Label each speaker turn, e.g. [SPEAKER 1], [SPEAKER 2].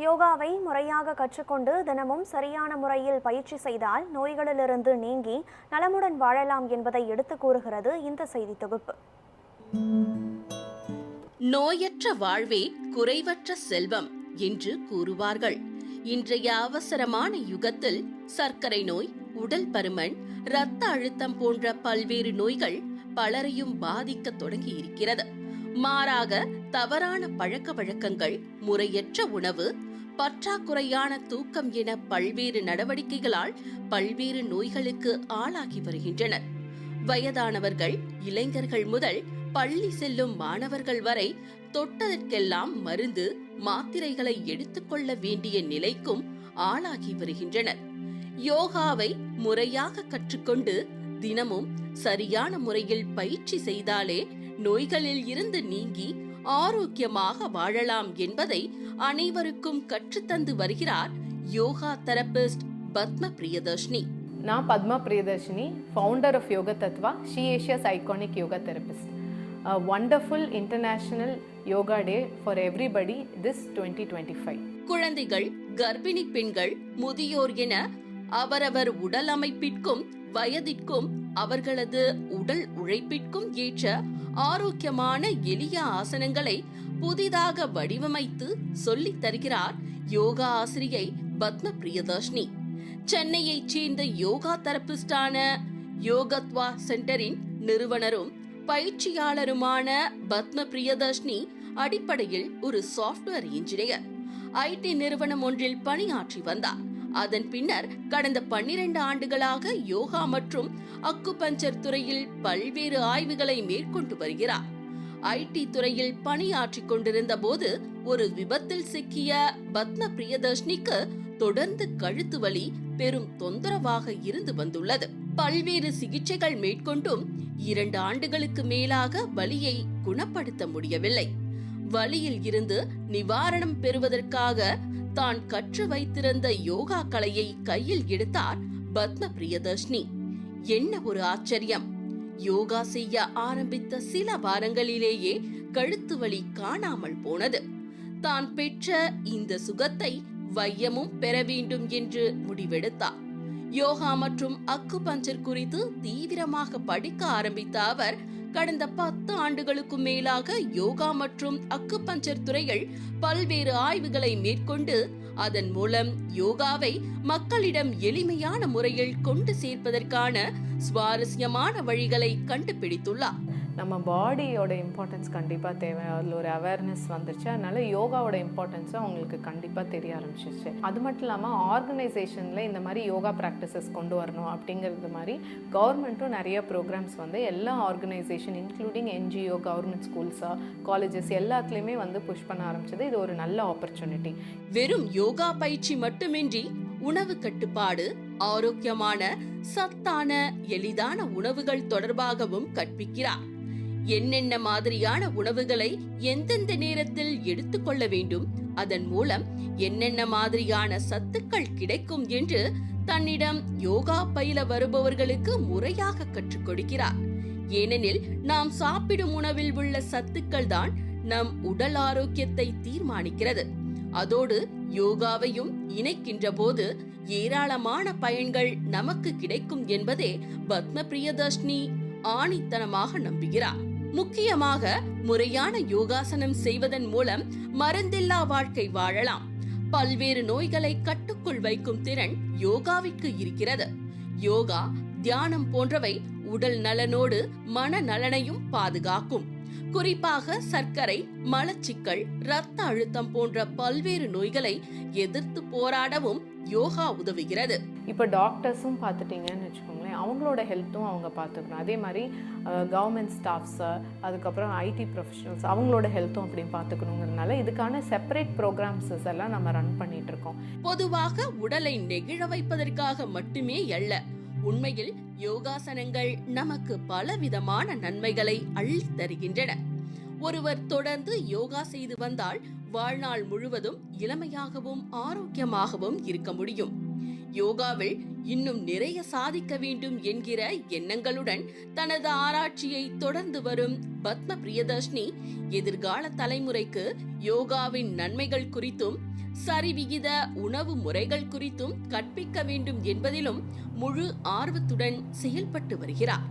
[SPEAKER 1] யோகாவை முறையாக கற்றுக்கொண்டு தினமும் சரியான முறையில் பயிற்சி செய்தால் நோய்களிலிருந்து நீங்கி நலமுடன் வாழலாம் என்பதை எடுத்து கூறுகிறது இந்த செய்தி தொகுப்பு.
[SPEAKER 2] நோயற்ற வாழ்வே குறைவற்ற செல்வம் என்று கூறுவார்கள். இன்றைய அவசரமான யுகத்தில் சர்க்கரை நோய், உடல் பருமன், இரத்த அழுத்தம் போன்ற பல்வேறு நோய்கள் பலரையும் பாதிக்க தொடங்கி இருக்கிறது. மாறாக தவறான பழக்க வழக்கங்கள், முறையற்ற உணவு, பற்றாக்குறையான தூக்கம் என பல்வேறு நடவடிக்கைகளால் பல்வேறு நோய்களுக்கு ஆளாகி வருகின்றனர். வயதானவர்கள், இளைஞர்கள் முதல் பள்ளி செல்லும் மாணவர்கள் வரை தொட்டதற்கெல்லாம் மருந்து, மாத்திரைகளை எடுத்துக்கொள்ள வேண்டிய நிலைக்கும் ஆளாகி வருகின்றனர். யோகாவை முறையாக கற்றுக்கொண்டு தினமும் சரியான முறையில் பயிற்சி செய்தாலே நோய்களில் இருந்து நீங்கி ஆரோக்கியமாக வாழலாம் என்பதை அனைவருக்கும் கற்றுத்தந்து வருகிறார் யோகா தெரபிஸ்ட் பத்ம பிரியதர்ஷினி.
[SPEAKER 3] நான் Padma Priyadharshini, founder of Yoga Tattva, she Asia's iconic yoga therapist. A wonderful international yoga day for everybody this 2025.
[SPEAKER 2] குழந்தைகள், கர்ப்பிணி பெண்கள், முதியோர் என அவரவர் உடல் அமைப்பிற்கும் வயதிற்கும் அவர்களது உடல் உழைப்பிற்கும் ஏற்ற ஆரோக்கியமான எளிய ஆசனங்களை புதிதாக வடிவமைத்து சொல்லித் தருகிறார் யோகா ஆசிரியை பத்ம பிரியதர்ஷினி. சென்னையைச் சேர்ந்த யோகா தெரபிஸ்டான யோகத்வா சென்டரின் நிறுவனரும் பயிற்சியாளருமான பத்ம பிரியதர்ஷினி அடிப்படையில் ஒரு சாஃப்ட்வேர் இன்ஜினியர். ஐடி நிறுவனம் ஒன்றில் பணியாற்றி வந்தார். அதன் பின்னர் கடந்த 12 ஆண்டுகளாக யோகா மற்றும் அக்குபஞ்சர் துறையில் பல்வேறு ஆய்வுகளை மேற்கொண்டு வருகிறார். ஐடி துறையில் பணியாற்றிக் கொண்டிருந்த போது ஒரு விபத்தில் சிக்கிய பத்ம பிரியதர்ஷினிக்கு தொடர்ந்து கழுத்து வலி பெரும் தொந்தரவாக இருந்து வந்துள்ளது. பல்வேறு சிகிச்சைகள் மேற்கொண்டும் 2 ஆண்டுகளுக்கு மேலாக வலியை குணப்படுத்த முடியவில்லை. வலியில் இருந்து நிவாரணம் பெறுவதற்காக தான் கற்று வைத்திருந்த யோகா கலையை கையில் எடுத்தார் பத்ம பிரியதர்ஷினி. என்ன ஒரு ஆச்சரியம்! யோகா செய்ய ஆரம்பித்த சில வாரங்களிலேயே கழுத்து வலி காணாமல் போனது. தான் பெற்ற இந்த சுகத்தை வையமும் பெற வேண்டும் என்று முடிவெடுத்தார். யோகா மற்றும் அக்குபஞ்சர் குறித்து தீவிரமாக படிக்க ஆரம்பித்த அவர் கடந்த 10 ஆண்டுகளுக்கு மேலாக யோகா மற்றும் அக்குபஞ்சர் துறையில் பல்வேறு ஆய்வுகளை மேற்கொண்டு அதன் மூலம் யோகாவை மக்களிடம் எளிமையான முறையில் கொண்டு சேர்ப்பதற்கான சுவாரஸ்யமான வழிகளை கண்டுபிடித்துள்ளார்.
[SPEAKER 3] நம்ம பாடியோட இம்பார்ட்டன்ஸ் கண்டிப்பாக தேவை. அதில் ஒரு அவேர்னஸ் வந்துருச்சு. அதனால யோகாவோட இம்பார்ட்டன்ஸும் அவங்களுக்கு கண்டிப்பாக தெரிய ஆரம்பிச்சிச்சு. அது மட்டும் இல்லாமல் ஆர்கனைசேஷனில் இந்த மாதிரி யோகா ப்ராக்டிசஸ் கொண்டு வரணும் அப்படிங்கிறது மாதிரி கவர்மெண்ட்டும் நிறைய ப்ரோக்ராம்ஸ் வந்து எல்லா ஆர்கனைசேஷன் இன்க்ளூடிங் என்ஜிஓ, கவர்மெண்ட் ஸ்கூல்ஸா, காலேஜஸ் எல்லாத்துலேயுமே வந்து புஷ் பண்ண ஆரம்பிச்சது. இது ஒரு நல்ல ஆப்பர்ச்சுனிட்டி.
[SPEAKER 2] வெறும் யோகா பயிற்சி மட்டுமின்றி உணவு கட்டுப்பாடு, ஆரோக்கியமான சத்தான எளிதான உணவுகள் தொடர்பாகவும் கற்பிக்கிறார். என்னென்ன மாதிரியான உணவுகளை எந்தெந்த நேரத்தில் எடுத்துக்கொள்ள வேண்டும், அதன் மூலம் என்னென்ன மாதிரியான சத்துக்கள் கிடைக்கும் என்று தன்னிடம் யோகா பயில வருபவர்களுக்கு முறையாக கற்றுக் கொடுக்கிறார். ஏனெனில் நாம் சாப்பிடும் உணவில் உள்ள சத்துக்கள் தான் நம் உடல் ஆரோக்கியத்தை தீர்மானிக்கிறது. அதோடு யோகாவையும் இணைக்கின்ற போது ஏராளமான பயன்கள் நமக்கு கிடைக்கும் என்பதே பத்ம பிரியதர்ஷினி ஆணித்தனமாக நம்புகிறார். முக்கியமாக முறையான யோகாசனம் செய்வதன் மூலம் மருந்தில்லா வாழ்க்கை வாழலாம். பல்வேறு நோய்களை கட்டுக்குள் வைக்கும் திறன் யோகாவிற்கு இருக்கிறது. யோகா, தியானம் போன்றவை உடல் நலனோடு மன நலனையும் பாதுகாக்கும். குறிப்பாக சர்க்கரை, மலச்சிக்கல், இரத்த அழுத்தம் போன்ற பல்வேறு நோய்களை எதிர்த்து போராடவும் யோகா உதவுகிறது.
[SPEAKER 3] இப்போ டாக்டர்ஸும் பார்த்துட்டிங்கன்னு வச்சுக்கோங்களேன், அவங்களோட ஹெல்த்தும் அவங்க பார்த்துக்கணும். அதே மாதிரி கவர்மெண்ட் ஸ்டாஃப்ஸு, அதுக்கப்புறம் ஐடி ப்ரொஃபஷனல்ஸ், அவங்களோட ஹெல்த்தும் அப்படி பார்த்துக்கணுங்கிறதுனால இதுக்கான செப்பரேட் ப்ரோக்ராம்ஸஸ் எல்லாம் நம்ம ரன் பண்ணிட்டு இருக்கோம்.
[SPEAKER 2] பொதுவாக உடலை நெகிழ வைப்பதற்காக மட்டுமே அல்ல, உண்மையில் யோகாசனங்கள் நமக்கு பலவிதமான நன்மைகளை அள்ளித் தருகின்றன. ஒருவர் தொடர்ந்து யோகா செய்து வந்தால் வாழ்நாள் முழுவதும் இளமையாகவும் ஆரோக்கியமாகவும் இருக்க முடியும். யோகாவில் இன்னும் நிறைய சாதிக்க வேண்டும் என்கிற எண்ணங்களுடன் தனது ஆராய்ச்சியை தொடர்ந்து வரும் பத்ம பிரியதர்ஷினி எதிர்கால தலைமுறைக்கு யோகாவின் நன்மைகள் குறித்தும் சரிவிகித உணவு முறைகள் குறித்தும் கற்பிக்க வேண்டும் என்பதிலும் முழு ஆர்வத்துடன் செயல்பட்டு வருகிறார்.